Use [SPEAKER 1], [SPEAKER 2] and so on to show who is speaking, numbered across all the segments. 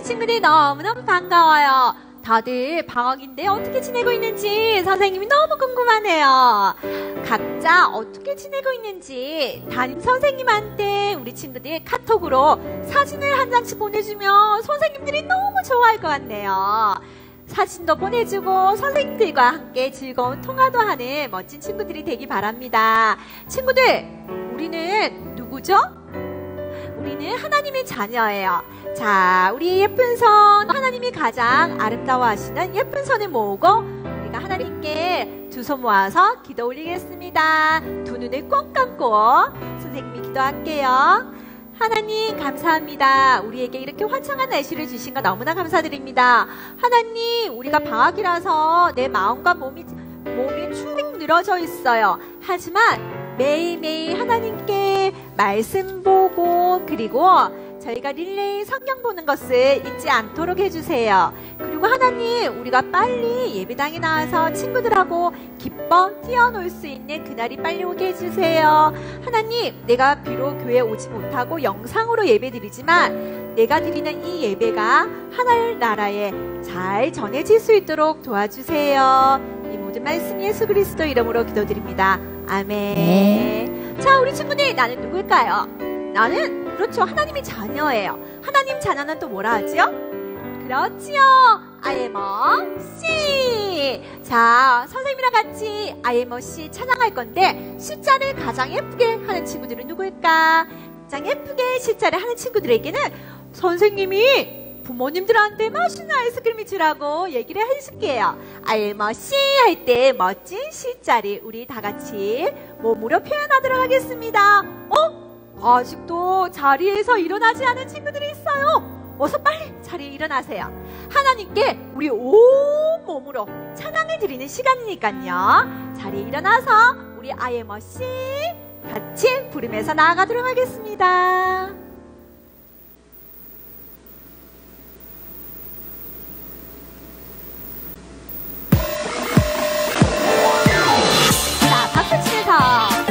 [SPEAKER 1] 우리 친구들 너무너무 반가워요. 다들 방학인데 어떻게 지내고 있는지 선생님이 너무 궁금하네요. 각자 어떻게 지내고 있는지 담임 선생님한테 우리 친구들 카톡으로 사진을 한 장씩 보내주면 선생님들이 너무 좋아할 것 같네요. 사진도 보내주고 선생님들과 함께 즐거운 통화도 하는 멋진 친구들이 되기 바랍니다. 친구들, 우리는 누구죠? 우리는 하나님의 자녀예요. 자, 우리 예쁜 손, 하나님이 가장 아름다워하시는 예쁜 손을 모으고 우리가 하나님께 두 손 모아서 기도 올리겠습니다. 두 눈을 꼭 감고 선생님이 기도할게요. 하나님 감사합니다. 우리에게 이렇게 화창한 날씨를 주신 거 너무나 감사드립니다. 하나님, 우리가 방학이라서 내 마음과 몸이 축 늘어져 있어요. 하지만 매일매일 하나님께 말씀 보고 그리고 저희가 릴레이 성경 보는 것을 잊지 않도록 해주세요. 그리고 하나님, 우리가 빨리 예배당에 나와서 친구들하고 기뻐 뛰어놀 수 있는 그날이 빨리 오게 해주세요. 하나님, 내가 비록 교회에 오지 못하고 영상으로 예배드리지만 내가 드리는 이 예배가 하늘나라에 잘 전해질 수 있도록 도와주세요. 이 모든 말씀 예수 그리스도 이름으로 기도드립니다. 아멘. 자, 우리 친구들, 나는 누굴까요? 나는 그렇죠, 하나님의 자녀예요. 하나님 자녀는 또 뭐라 하지요? 그렇지요, I am a she. 자, 선생님이랑 같이 I am a she 찬양할 건데 시자를 가장 예쁘게 하는 친구들은 누구일까? 가장 예쁘게 시자를 하는 친구들에게는 선생님이 부모님들한테 맛있는 아이스크림을 주라고 얘기를 해줄게요. I am a she 할 때 멋진 시자를 우리 다 같이 몸으로 표현하도록 하겠습니다. 아직도 자리에서 일어나지 않은 친구들이 있어요. 어서 빨리 자리에 일어나세요. 하나님께 우리 온 몸으로 찬양을 드리는 시간이니까요. 자리에 일어나서 우리 I am a she 같이 부르면서 나아가도록 하겠습니다. 자, 박수 치면서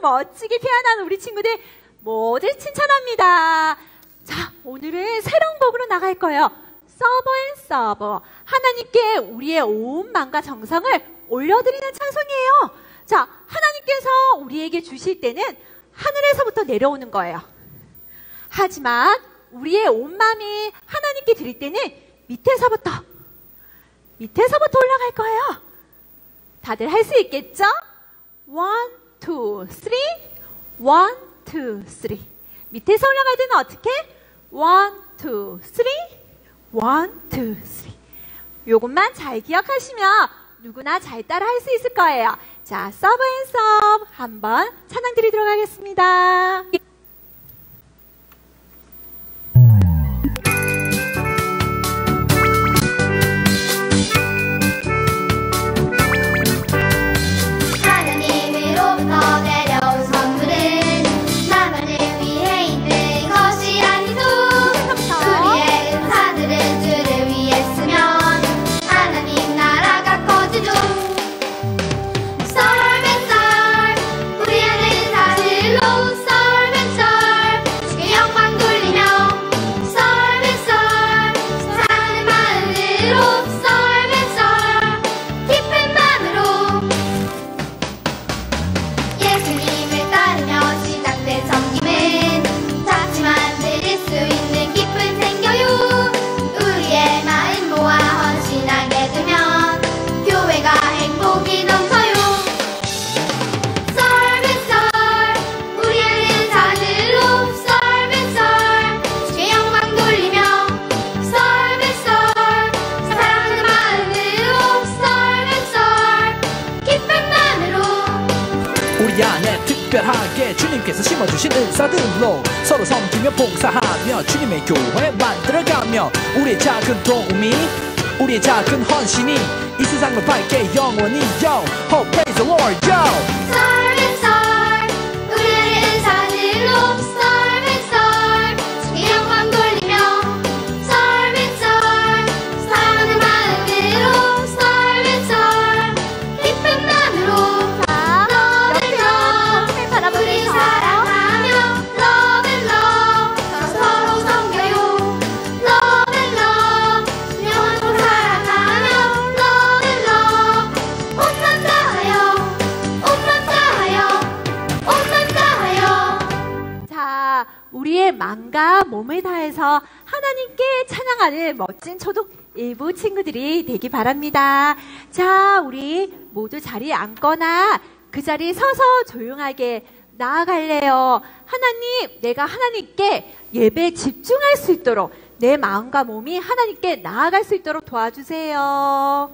[SPEAKER 1] 멋지게 표현한 우리 친구들 모두 칭찬합니다. 자, 오늘은 새로운 곡으로 나갈 거예요. 서버 앤 서버. 하나님께 우리의 온 마음과 정성을 올려드리는 찬송이에요. 자, 하나님께서 우리에게 주실 때는 하늘에서부터 내려오는 거예요. 하지만 우리의 온 마음이 하나님께 드릴 때는 밑에서부터 올라갈 거예요. 다들 할 수 있겠죠? 1, 2, 3, 1, 2, 3. 밑에서 올라갈 때는 어떻게? 1, 2, 3, 1, 2, 3. 요것만 잘 기억하시면 누구나 잘 따라 할 수 있을 거예요. 자, 서브 앤 서브 한번 찬양 드리도록 하겠습니다.
[SPEAKER 2] 하나님으로부터 내려온 선물은 나만을 위해 있는 것이 아니죠. 우리의 은사들은 주를 위해 쓰면 하나님 나라가 커지죠. 썰매썰 우리의 은사들로 썰매썰 주께 영광 돌리며 썰매썰 사랑하는 마음으로 썰매썰 기쁜 마음으로 예수님을 따르며 시작된 섬김은 작지만 드릴 수 있는 기쁨 생겨요. 우리의 마음 모아 헌신하게 되면 교회가 행복이 넘쳐요. 썰매썰 우리의 은사들로 썰매썰 주께 영광 돌리며 썰매썰 사랑하는 마음으로 썰매썰 기쁜 마음으로
[SPEAKER 3] 우리 안에 특별하게 주님께서 심어주신 은사들로 서로 섬기며 봉사하며 주님의 교회 만들어가며 우리의 작은 도움이 우리의 작은 헌신이 이 세상을 밝게 영원히 yo oh praise the Lord yo
[SPEAKER 2] 썰매썰 우리의 은사들로 썰매썰 주께 영광 돌리며 썰매썰 사랑하는 마음으로 썰매썰 기쁜 마음으로
[SPEAKER 1] 자,
[SPEAKER 2] 러블러
[SPEAKER 1] 옆에
[SPEAKER 2] 우리
[SPEAKER 1] 바라보면서
[SPEAKER 2] 사랑하며 러블러 서로 섬겨요. 러블러 영원토록 사랑하며 러블러 옷만 다하여 옷만 다하여 옷만 다하여
[SPEAKER 1] 자, 우리의 마음과 몸을 다해서 하나님께 찬양하는 멋진 초독 일부 친구들이 되기 바랍니다. 자, 우리 모두 자리에 앉거나 그 자리에 서서 조용하게 나아갈래요. 하나님, 내가 하나님께 예배에 집중할 수 있도록 내 마음과 몸이 하나님께 나아갈 수 있도록 도와주세요.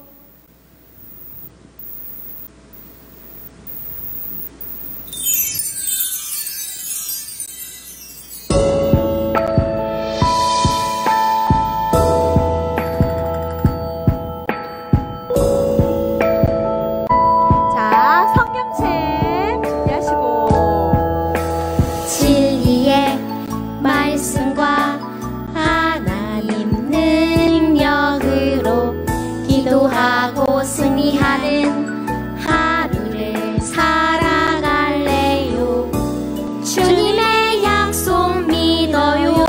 [SPEAKER 1] 자, 성경책 준비하시고
[SPEAKER 2] 진리의 말씀과 하나님 능력으로 기도하고 승리하는 하루를 살아갈래요. 주님의 약속 믿어요.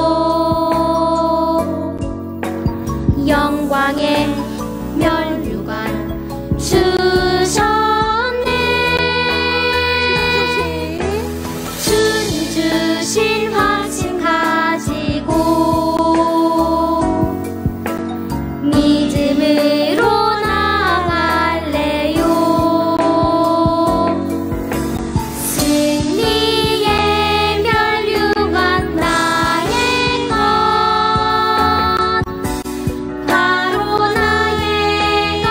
[SPEAKER 2] 영광의 면류관 주셨네. 주님 주신 확신 가지고 믿음으로 나아갈래요. 승리의 면류관 나의 것 바로 나의 것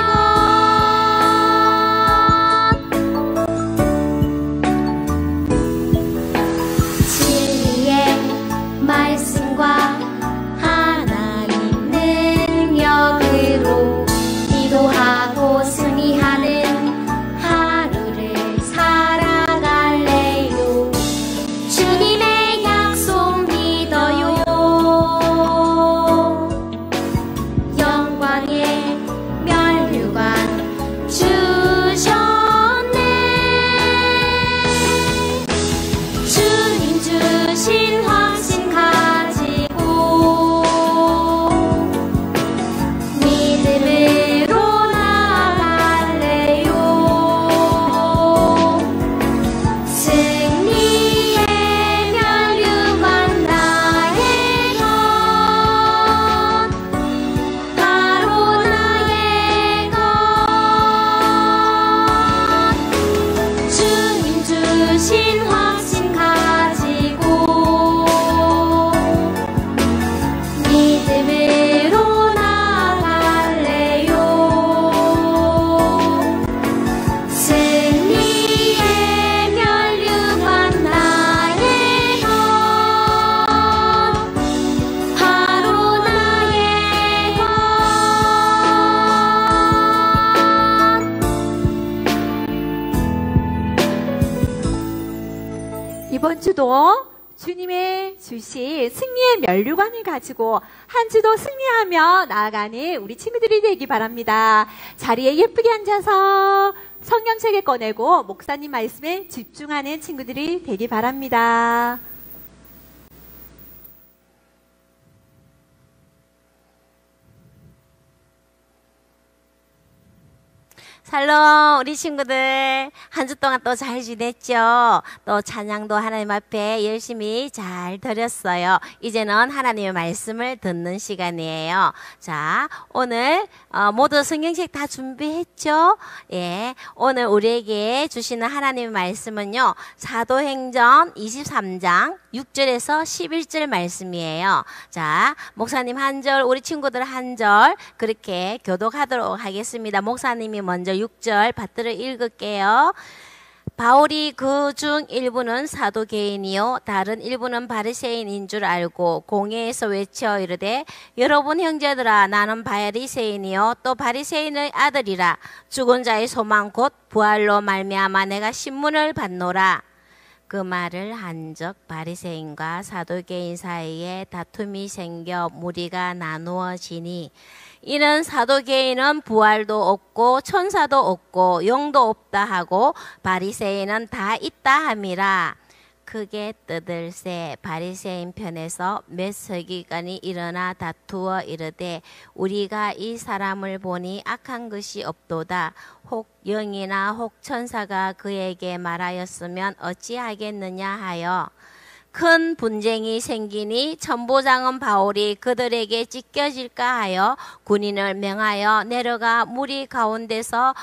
[SPEAKER 1] 주도 주님의 주신 승리의 면류관을 가지고 한 주도 승리하며 나아가는 우리 친구들이 되기 바랍니다. 자리에 예쁘게 앉아서 성경책을 꺼내고 목사님 말씀에 집중하는 친구들이 되기 바랍니다.
[SPEAKER 4] 샬롬, 우리 친구들 한 주 동안 또 잘 지냈죠? 또 찬양도 하나님 앞에 열심히 잘 드렸어요. 이제는 하나님의 말씀을 듣는 시간이에요. 자, 오늘 모두 성경책 다 준비했죠? 예, 오늘 우리에게 주시는 하나님의 말씀은요, 사도행전 23장 6절에서 11절 말씀이에요. 자, 목사님 한 절, 우리 친구들 한 절 그렇게 교독하도록 하겠습니다. 목사님이 먼저 6절 받들어 읽을게요. 바울이 그 중 일부는 사도개인이요 다른 일부는 바리새인인 줄 알고 공회에서 외쳐 이르되 여러분 형제들아 나는 바리새인이요 또 바리새인의 아들이라 죽은 자의 소망 곧 부활로 말미암아 내가 신문을 받노라. 그 말을 한적 바리새인과 사도개인 사이에 다툼이 생겨 무리가 나누어지니 이는 사도개인은 부활도 없고 천사도 없고 영도 없다 하고 바리새인은 다 있다 함이라. 크게 떠들새 바리새인 편에서 몇 서기관이 일어나 다투어 이르되 우리가 이 사람을 보니 악한 것이 없도다. 혹 영이나 혹 천사가 그에게 말하였으면 어찌하겠느냐 하여 큰 분쟁이 생기니 천부장은 바울이 그들에게 찢겨질까 하여 군인을 명하여 내려가 무리 가운데서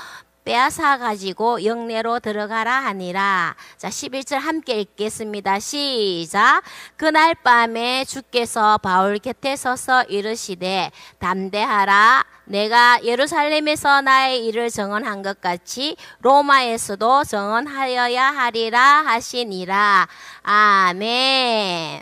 [SPEAKER 4] 빼앗아 가지고 영내로 들어가라 하니라. 자, 11절 함께 읽겠습니다. 시작. 그날 밤에 주께서 바울 곁에 서서 이르시되 담대하라. 내가 예루살렘에서 나의 일을 정언한 것 같이 로마에서도 정언하여야 하리라 하시니라. 아멘.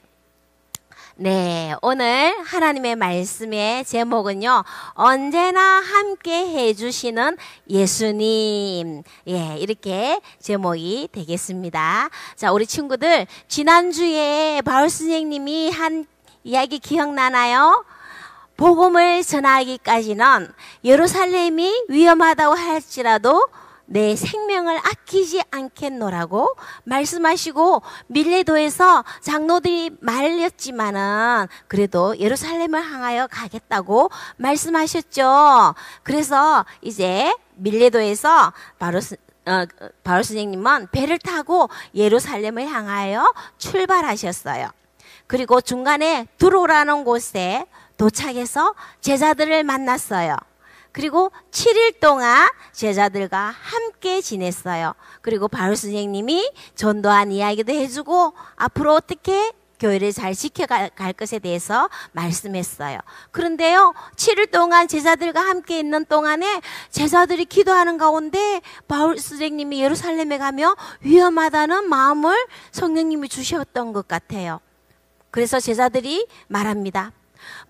[SPEAKER 4] 네, 오늘 하나님의 말씀의 제목은요, 언제나 함께 해주시는 예수님. 예, 이렇게 제목이 되겠습니다. 자, 우리 친구들, 지난주에 바울 선생님이 한 이야기 기억나나요? 복음을 전하기까지는 예루살렘이 위험하다고 할지라도 내 생명을 아끼지 않겠노라고 말씀하시고 밀레도에서 장로들이 말렸지만은 그래도 예루살렘을 향하여 가겠다고 말씀하셨죠. 그래서 이제 밀레도에서 바울 선생님은 배를 타고 예루살렘을 향하여 출발하셨어요. 그리고 중간에 두로라는 곳에 도착해서 제자들을 만났어요. 그리고 7일 동안 제자들과 함께 지냈어요. 그리고 바울 선생님이 전도한 이야기도 해주고 앞으로 어떻게 교회를 잘 지켜갈 것에 대해서 말씀했어요. 그런데요, 7일 동안 제자들과 함께 있는 동안에 제자들이 기도하는 가운데 바울 선생님이 예루살렘에 가면 위험하다는 마음을 성령님이 주셨던 것 같아요. 그래서 제자들이 말합니다.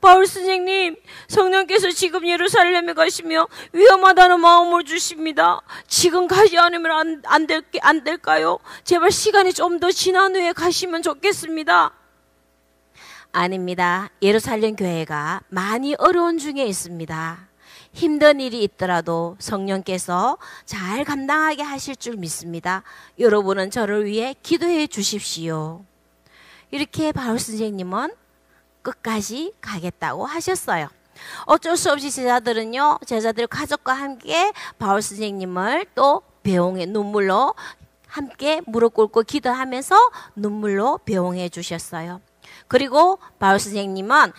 [SPEAKER 4] 바울 선생님, 성령께서 지금 예루살렘에 가시며 위험하다는 마음을 주십니다. 지금 가지 않으면 안 될까요? 제발 시간이 좀 더 지난 후에 가시면 좋겠습니다. 아닙니다. 예루살렘 교회가 많이 어려운 중에 있습니다. 힘든 일이 있더라도 성령께서 잘 감당하게 하실 줄 믿습니다. 여러분은 저를 위해 기도해 주십시오. 이렇게 바울 선생님은 끝까지 가겠다고 하셨어요. 어쩔 수 없이 제자들 가족과 함께 바울 선생님을 또 배웅해 눈물로 함께 무릎 꿇고 기도하면서 눈물로 배웅해 주셨어요. 그리고 바울 선생님은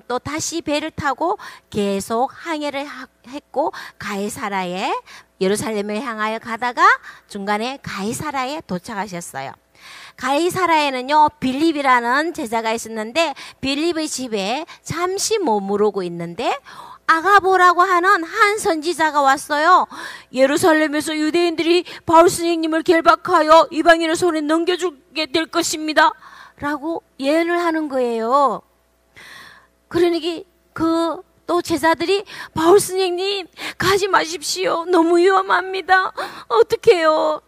[SPEAKER 4] 또 다시 배를 타고 계속 항해를 했고 가이사라에 예루살렘을 향하여 가다가 중간에 가이사라에 도착하셨어요. 가이사라에는요 빌립이라는 제자가 있었는데 빌립의 집에 잠시 머무르고 있는데 아가보라고 하는 한 선지자가 왔어요. 예루살렘에서 유대인들이 바울 선생님을 결박하여 이방인의 손에 넘겨주게 될 것입니다 라고 예언을 하는 거예요. 그러니 또 제자들이 바울 선생님 가지 마십시오. 너무 위험합니다. 어떡해요?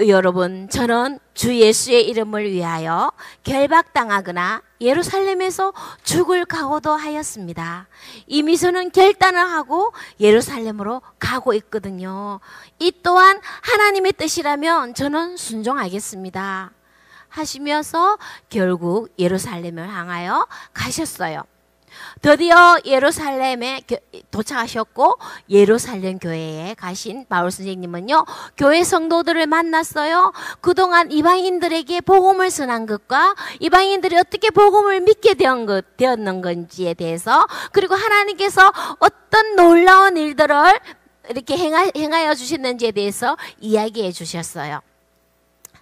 [SPEAKER 4] 여러분, 저는 주 예수의 이름을 위하여 결박당하거나 예루살렘에서 죽을 각오도 하였습니다. 이미 저는 결단을 하고 예루살렘으로 가고 있거든요. 이 또한 하나님의 뜻이라면 저는 순종하겠습니다 하시면서 결국 예루살렘을 향하여 가셨어요. 드디어 예루살렘에 도착하셨고 예루살렘 교회에 가신 바울 선생님은요, 교회 성도들을 만났어요. 그동안 이방인들에게 복음을 전한 것과 이방인들이 어떻게 복음을 믿게 되었는 건지에 대해서, 그리고 하나님께서 어떤 놀라운 일들을 이렇게 행하여 주셨는지에 대해서 이야기해 주셨어요.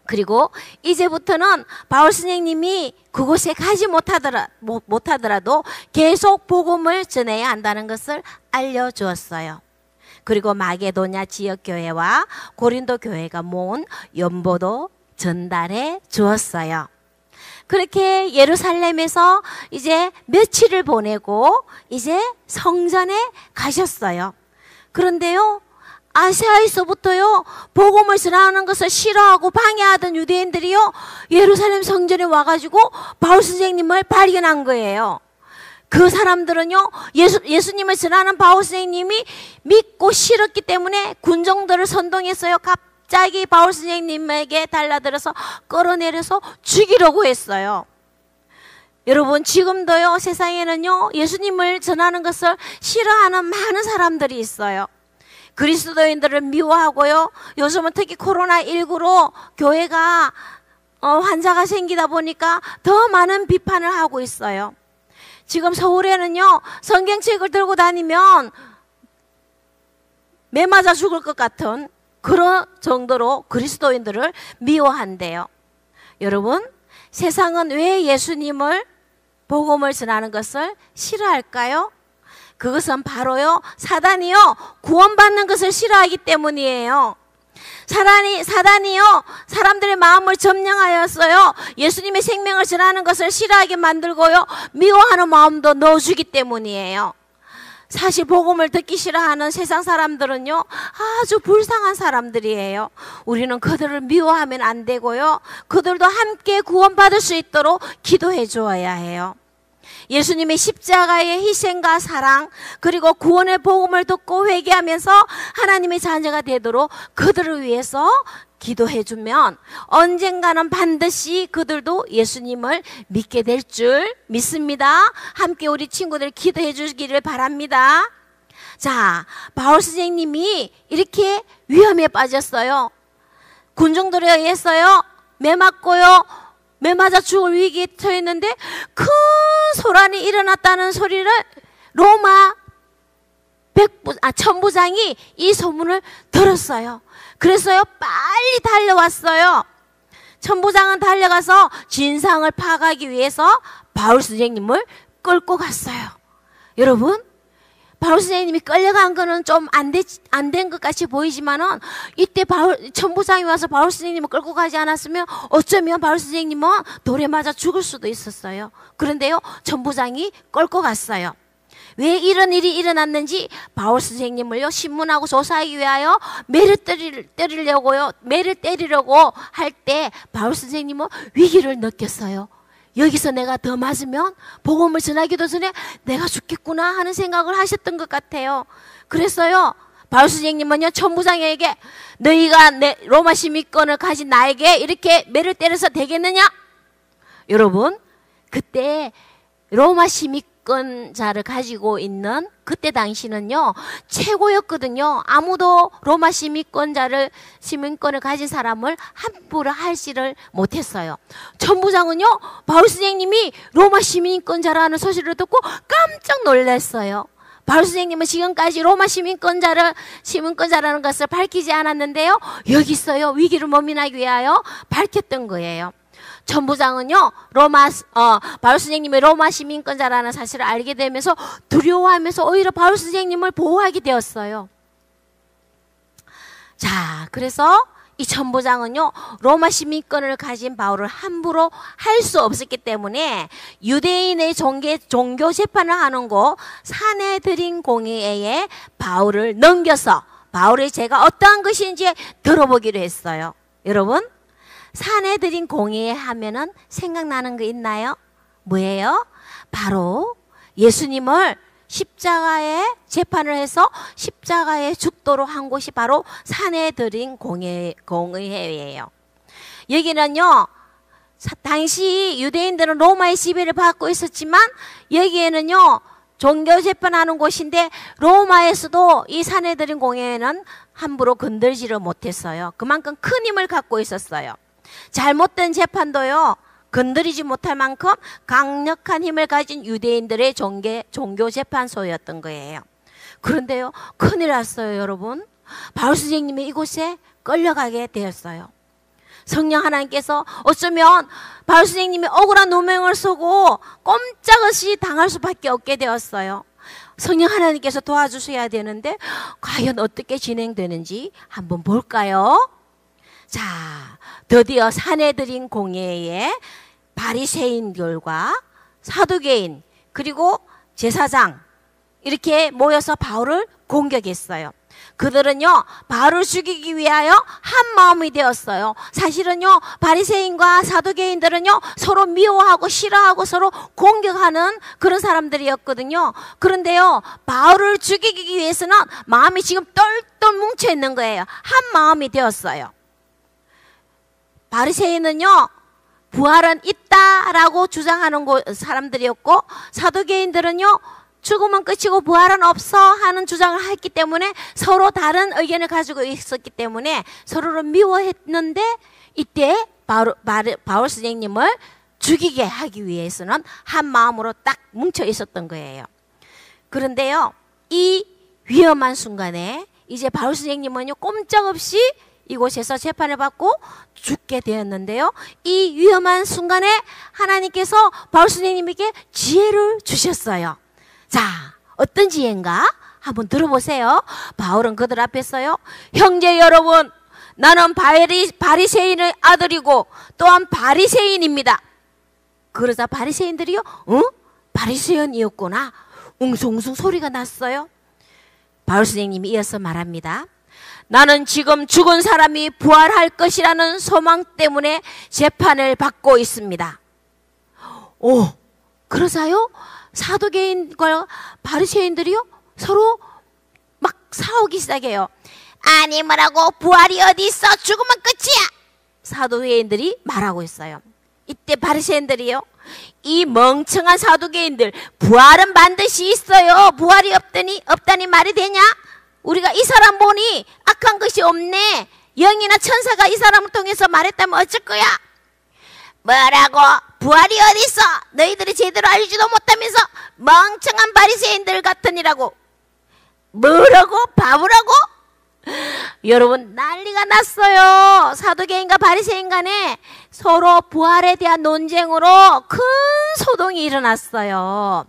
[SPEAKER 4] 그리고 이제부터는 바울 선생님이 그곳에 가지 못하더라도 계속 복음을 전해야 한다는 것을 알려주었어요. 그리고 마게도냐 지역 교회와 고린도 교회가 모은 연보도 전달해 주었어요. 그렇게 예루살렘에서 이제 며칠을 보내고 이제 성전에 가셨어요. 그런데요, 아시아에서부터요, 복음을 전하는 것을 싫어하고 방해하던 유대인들이요, 예루살렘 성전에 와가지고 바울 선생님을 발견한 거예요. 그 사람들은요, 예수님을 전하는 바울 선생님이 믿고 싫었기 때문에 군정들을 선동했어요. 갑자기 바울 선생님에게 달라들어서 끌어내려서 죽이려고 했어요. 여러분, 지금도요, 세상에는요, 예수님을 전하는 것을 싫어하는 많은 사람들이 있어요. 그리스도인들을 미워하고요. 요즘은 특히 코로나19로 교회가 환자가 생기다 보니까 더 많은 비판을 하고 있어요. 지금 서울에는요, 성경책을 들고 다니면 매 맞아 죽을 것 같은 그런 정도로 그리스도인들을 미워한대요. 여러분, 세상은 왜 예수님을 복음을 전하는 것을 싫어할까요? 그것은 바로요, 사단이요, 구원받는 것을 싫어하기 때문이에요. 사단이요, 사람들의 마음을 점령하였어요. 예수님의 생명을 전하는 것을 싫어하게 만들고요, 미워하는 마음도 넣어주기 때문이에요. 사실 복음을 듣기 싫어하는 세상 사람들은요, 아주 불쌍한 사람들이에요. 우리는 그들을 미워하면 안 되고요, 그들도 함께 구원받을 수 있도록 기도해 주어야 해요. 예수님의 십자가의 희생과 사랑, 그리고 구원의 복음을 듣고 회개하면서 하나님의 자녀가 되도록 그들을 위해서 기도해주면 언젠가는 반드시 그들도 예수님을 믿게 될 줄 믿습니다. 함께 우리 친구들 기도해 주기를 바랍니다. 자, 바울 선생님이 이렇게 위험에 빠졌어요. 군중들에 의해서요, 매 맞고요, 매 맞아 죽을 위기에 처했는데 큰 소란이 일어났다는 소리를 로마 천부장이 이 소문을 들었어요. 그래서요, 빨리 달려왔어요. 천부장은 달려가서 진상을 파악하기 위해서 바울 선생님을 끌고 갔어요. 여러분, 바울 선생님이 끌려간 거는 좀 안 된 것 같이 보이지만은, 이때 천부장이 와서 바울 선생님을 끌고 가지 않았으면 어쩌면 바울 선생님은 돌에 맞아 죽을 수도 있었어요. 그런데요, 천부장이 끌고 갔어요. 왜 이런 일이 일어났는지 바울 선생님을요, 신문하고 조사하기 위하여 매를 때리려고 할 때 바울 선생님은 위기를 느꼈어요. 여기서 내가 더 맞으면 복음을 전하기도 전에 내가 죽겠구나 하는 생각을 하셨던 것 같아요. 그래서요, 바울 선생님은요, 천부장에게 너희가 로마 시민권을 가진 나에게 이렇게 매를 때려서 되겠느냐? 여러분, 그때 로마 시민권자를 가지고 있는 그때 당시는요, 최고였거든요. 아무도 로마 시민권을 가진 사람을 함부로 할지를 못했어요. 천부장은요, 바울 선생님이 로마 시민권자라는 소식을 듣고 깜짝 놀랐어요. 바울 선생님은 지금까지 로마 시민권자라는 것을 밝히지 않았는데요, 여기서요, 위기를 모면하기 위하여 밝혔던 거예요. 천부장은요, 바울 선생님이 로마 시민권자라는 사실을 알게 되면서 두려워하면서 오히려 바울 선생님을 보호하게 되었어요. 자, 그래서 이 천부장은요, 로마 시민권을 가진 바울을 함부로 할 수 없었기 때문에 유대인의 종교 재판을 하는 곳 사내드린 공회에 바울을 넘겨서 바울의 죄가 어떠한 것인지 들어보기로 했어요. 여러분, 산에 들인 공예 하면은 생각나는 거 있나요? 뭐예요? 바로 예수님을 십자가에 재판을 해서 십자가에 죽도록 한 곳이 바로 산에 들인 공의회예요. 여기는요, 당시 유대인들은 로마의 지배를 받고 있었지만 여기에는요, 종교 재판하는 곳인데 로마에서도 이 산에 들인 공회는 함부로 건들지를 못했어요. 그만큼 큰 힘을 갖고 있었어요. 잘못된 재판도요, 건드리지 못할 만큼 강력한 힘을 가진 유대인들의 종교 재판소였던 거예요. 그런데요, 큰일 났어요, 여러분. 바울 선생님이 이곳에 끌려가게 되었어요. 성령 하나님께서 어쩌면 바울 선생님이 억울한 누명을 쓰고 꼼짝없이 당할 수밖에 없게 되었어요. 성령 하나님께서 도와주셔야 되는데 과연 어떻게 진행되는지 한번 볼까요? 자, 드디어 산에 들인 공회에 바리새인들과 사두개인 그리고 제사장 이렇게 모여서 바울을 공격했어요. 그들은요, 바울을 죽이기 위하여 한 마음이 되었어요. 사실은요, 바리새인과 사두개인들은요, 서로 미워하고 싫어하고 서로 공격하는 그런 사람들이었거든요. 그런데요, 바울을 죽이기 위해서는 마음이 지금 똘똘 뭉쳐 있는 거예요. 한 마음이 되었어요. 바리새인은요, 부활은 있다라고 주장하는 사람들이었고, 사두개인들은요, 죽으면 끝이고 부활은 없어 하는 주장을 했기 때문에 서로 다른 의견을 가지고 있었기 때문에 서로를 미워했는데, 이때 바울 선생님을 죽이게 하기 위해서는 한 마음으로 딱 뭉쳐 있었던 거예요. 그런데요, 이 위험한 순간에 이제 바울 선생님은요, 꼼짝없이 이곳에서 재판을 받고 죽게 되었는데요, 이 위험한 순간에 하나님께서 바울 선생님에게 지혜를 주셨어요. 자, 어떤 지혜인가? 한번 들어보세요. 바울은 그들 앞에서요, 형제 여러분, 나는 바리새인의 아들이고 또한 바리새인입니다. 그러자 바리새인들이요, 바리새인이었구나, 웅숭웅숭 소리가 났어요. 바울 선생님이 이어서 말합니다. 나는 지금 죽은 사람이 부활할 것이라는 소망 때문에 재판을 받고 있습니다. 오, 그러자요, 사두개인과 바리새인들이요, 서로 막 싸우기 시작해요. 아니, 뭐라고, 부활이 어디 있어? 죽으면 끝이야. 사두개인들이 말하고 있어요. 이때 바리새인들이요, 이 멍청한 사두개인들, 부활은 반드시 있어요. 부활이 없다니 말이 되냐? 우리가 이 사람 보니 악한 것이 없네. 영이나 천사가 이 사람을 통해서 말했다면 어쩔 거야? 뭐라고? 부활이 어딨어? 너희들이 제대로 알지도 못하면서 멍청한 바리새인들 같으니라고. 뭐라고? 바보라고? 여러분, 난리가 났어요. 사두개인과 바리새인 간에 서로 부활에 대한 논쟁으로 큰 소동이 일어났어요.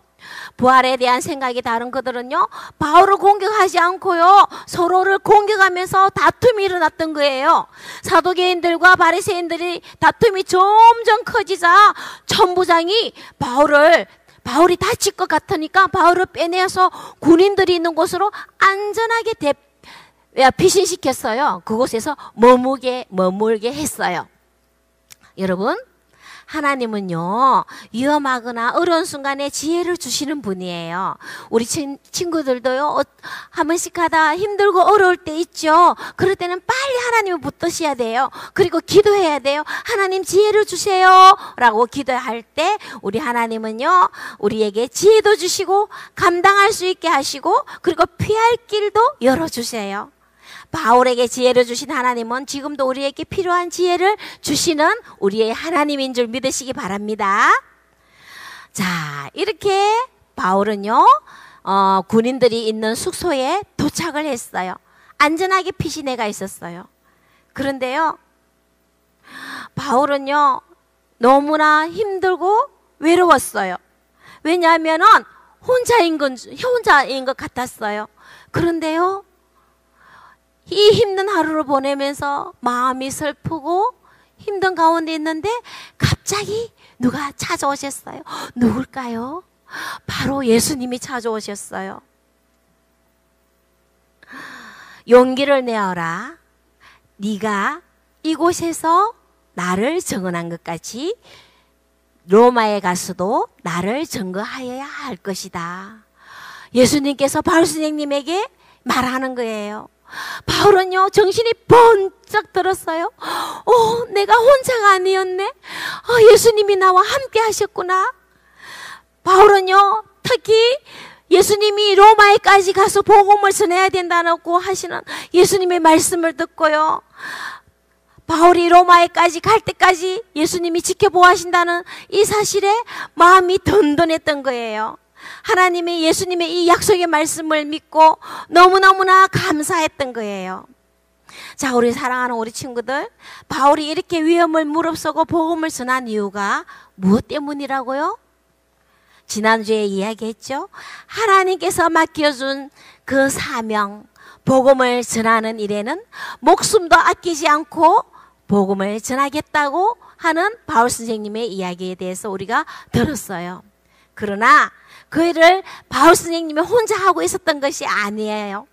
[SPEAKER 4] 부활에 대한 생각이 다른 그들은요, 바울을 공격하지 않고요, 서로를 공격하면서 다툼이 일어났던 거예요. 사두개인들과 바리새인들이 다툼이 점점 커지자 천부장이 바울이 다칠 것 같으니까 바울을 빼내서 군인들이 있는 곳으로 안전하게 피신시켰어요. 그곳에서 머물게 했어요. 여러분, 하나님은요, 위험하거나 어려운 순간에 지혜를 주시는 분이에요. 우리 친구들도요, 한 번씩 하다 힘들고 어려울 때 있죠. 그럴 때는 빨리 하나님을 붙드셔야 돼요. 그리고 기도해야 돼요. 하나님 지혜를 주세요 라고 기도할 때 우리 하나님은요, 우리에게 지혜도 주시고 감당할 수 있게 하시고 그리고 피할 길도 열어주세요. 바울에게 지혜를 주신 하나님은 지금도 우리에게 필요한 지혜를 주시는 우리의 하나님인 줄 믿으시기 바랍니다. 자, 이렇게 바울은요, 군인들이 있는 숙소에 도착을 했어요. 안전하게 피신해가 있었어요. 그런데요, 바울은요, 너무나 힘들고 외로웠어요. 왜냐하면은 혼자인 것 같았어요. 그런데요, 이 힘든 하루를 보내면서 마음이 슬프고 힘든 가운데 있는데 갑자기 누가 찾아오셨어요. 누굴까요? 바로 예수님이 찾아오셨어요. 용기를 내어라. 네가 이곳에서 나를 증언한 것 같이 로마에 가서도 나를 증거하여야 할 것이다. 예수님께서 바울 선생님에게 말하는 거예요. 바울은요, 정신이 번쩍 들었어요. 내가 혼자가 아니었네. 예수님이 나와 함께 하셨구나. 바울은요, 특히 예수님이 로마에까지 가서 복음을 전해야 된다고 하시는 예수님의 말씀을 듣고요, 바울이 로마에까지 갈 때까지 예수님이 지켜보아신다는 이 사실에 마음이 든든했던 거예요. 하나님의 예수님의 이 약속의 말씀을 믿고 너무너무나 감사했던 거예요. 자, 우리 사랑하는 우리 친구들, 바울이 이렇게 위험을 무릅쓰고 복음을 전한 이유가 무엇 때문이라고요? 지난주에 이야기했죠. 하나님께서 맡겨준 그 사명, 복음을 전하는 일에는 목숨도 아끼지 않고 복음을 전하겠다고 하는 바울 선생님의 이야기에 대해서 우리가 들었어요. 그러나 그 일을 바울 선생님이 혼자 하고 있었던 것이 아니에요.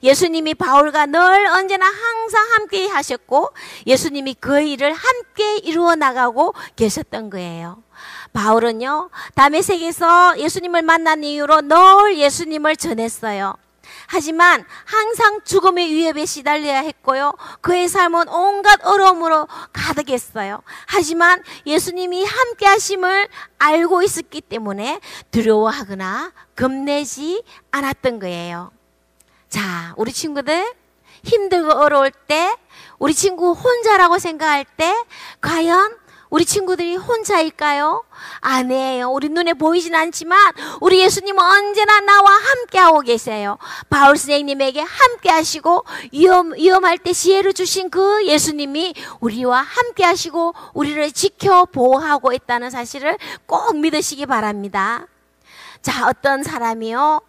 [SPEAKER 4] 예수님이 바울과 늘 언제나 항상 함께 하셨고 예수님이 그 일을 함께 이루어 나가고 계셨던 거예요. 바울은요, 다메섹에서 예수님을 만난 이후로 늘 예수님을 전했어요. 하지만 항상 죽음의 위협에 시달려야 했고요, 그의 삶은 온갖 어려움으로 가득했어요. 하지만 예수님이 함께 하심을 알고 있었기 때문에 두려워하거나 겁내지 않았던 거예요. 자, 우리 친구들, 힘들고 어려울 때, 우리 친구 혼자라고 생각할 때 과연 우리 친구들이 혼자일까요? 아니에요. 우리 눈에 보이진 않지만 우리 예수님은 언제나 나와 함께하고 계세요. 바울 선생님에게 함께 하시고 위험할 때 지혜를 주신 그 예수님이 우리와 함께 하시고 우리를 지켜 보호하고 있다는 사실을 꼭 믿으시기 바랍니다. 자, 어떤 사람이요,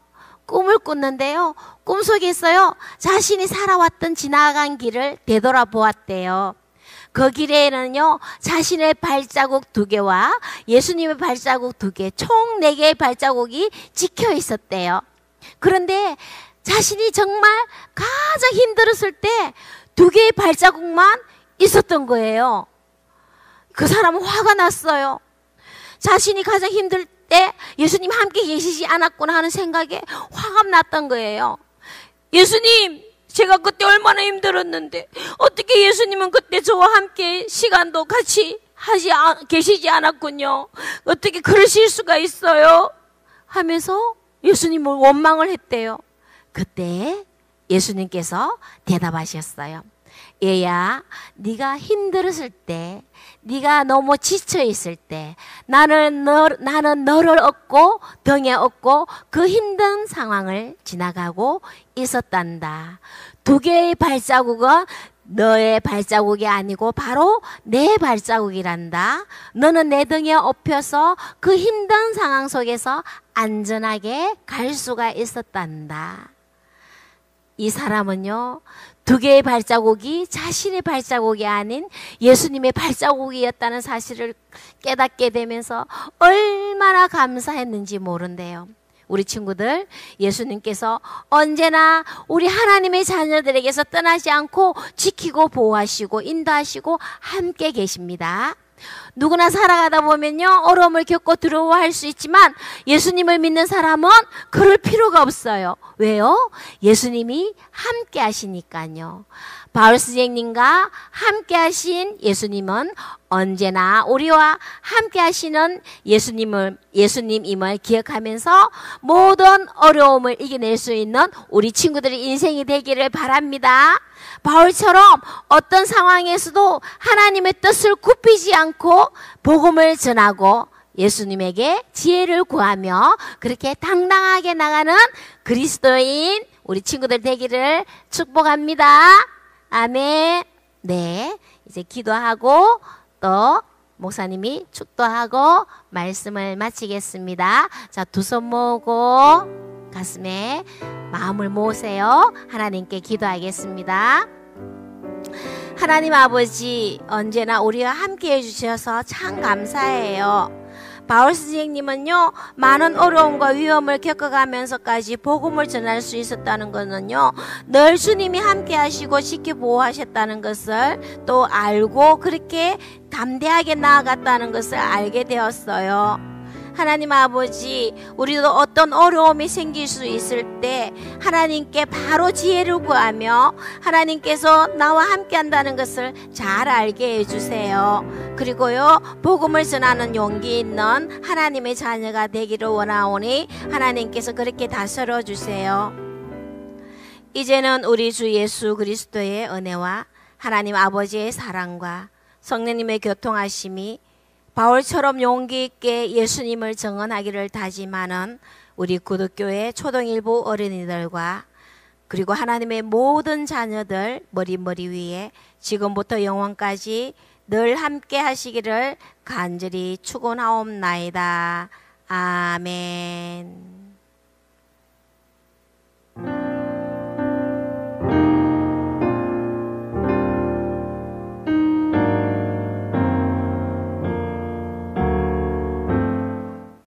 [SPEAKER 4] 꿈을 꿨는데요, 꿈속에서요, 자신이 살아왔던 지나간 길을 되돌아보았대요. 그 길에는요, 자신의 발자국 2개와 예수님의 발자국 2개, 총 4개의 발자국이 찍혀 있었대요. 그런데 자신이 정말 가장 힘들었을 때 2개의 발자국만 있었던 거예요. 그 사람은 화가 났어요. 자신이 가장 힘들 때 예수님 함께 계시지 않았구나 하는 생각에 화가 났던 거예요. 예수님, 제가 그때 얼마나 힘들었는데 어떻게 예수님은 그때 저와 함께 시간도 같이 계시지 않았군요. 어떻게 그러실 수가 있어요? 하면서 예수님을 원망을 했대요. 그때 예수님께서 대답하셨어요. 얘야, 네가 힘들었을 때, 네가 너무 지쳐 있을 때 나는 너를 얻고 등에 업고 그 힘든 상황을 지나가고 있었단다. 2개의 발자국은 너의 발자국이 아니고 바로 내 발자국이란다. 너는 내 등에 업혀서 그 힘든 상황 속에서 안전하게 갈 수가 있었단다. 이 사람은요, 2개의 발자국이 자신의 발자국이 아닌 예수님의 발자국이었다는 사실을 깨닫게 되면서 얼마나 감사했는지 모른대요. 우리 친구들, 예수님께서 언제나 우리 하나님의 자녀들에게서 떠나지 않고 지키고 보호하시고 인도하시고 함께 계십니다. 누구나 살아가다 보면요, 어려움을 겪고 두려워할 수 있지만 예수님을 믿는 사람은 그럴 필요가 없어요. 왜요? 예수님이 함께 하시니까요. 바울 선생님과 함께 하신 예수님은 언제나 우리와 함께 하시는 예수님임을 기억하면서 모든 어려움을 이겨낼 수 있는 우리 친구들의 인생이 되기를 바랍니다. 바울처럼 어떤 상황에서도 하나님의 뜻을 굽히지 않고 복음을 전하고 예수님에게 지혜를 구하며 그렇게 당당하게 나가는 그리스도인 우리 친구들 되기를 축복합니다. 아멘. 네, 이제 기도하고 또 목사님이 축도하고 말씀을 마치겠습니다. 자, 2 손 모으고 가슴에 마음을 모으세요. 하나님께 기도하겠습니다. 하나님 아버지, 언제나 우리와 함께 해주셔서 참 감사해요. 바울 선생님은요, 많은 어려움과 위험을 겪어가면서까지 복음을 전할 수 있었다는 것은요, 늘 주님이 함께 하시고 지켜보호하셨다는 것을 또 알고 그렇게 담대하게 나아갔다는 것을 알게 되었어요. 하나님 아버지, 우리도 어떤 어려움이 생길 수 있을 때 하나님께 바로 지혜를 구하며 하나님께서 나와 함께 한다는 것을 잘 알게 해주세요. 그리고요, 복음을 전하는 용기 있는 하나님의 자녀가 되기를 원하오니 하나님께서 그렇게 다스려 주세요. 이제는 우리 주 예수 그리스도의 은혜와 하나님 아버지의 사랑과 성령님의 교통하심이 바울처럼 용기 있게 예수님을 증언하기를 다짐하는 우리 구독교회 초등일부 어린이들과 그리고 하나님의 모든 자녀들 머리 위에 지금부터 영원까지 늘 함께 하시기를 간절히 축원하옵나이다. 아멘.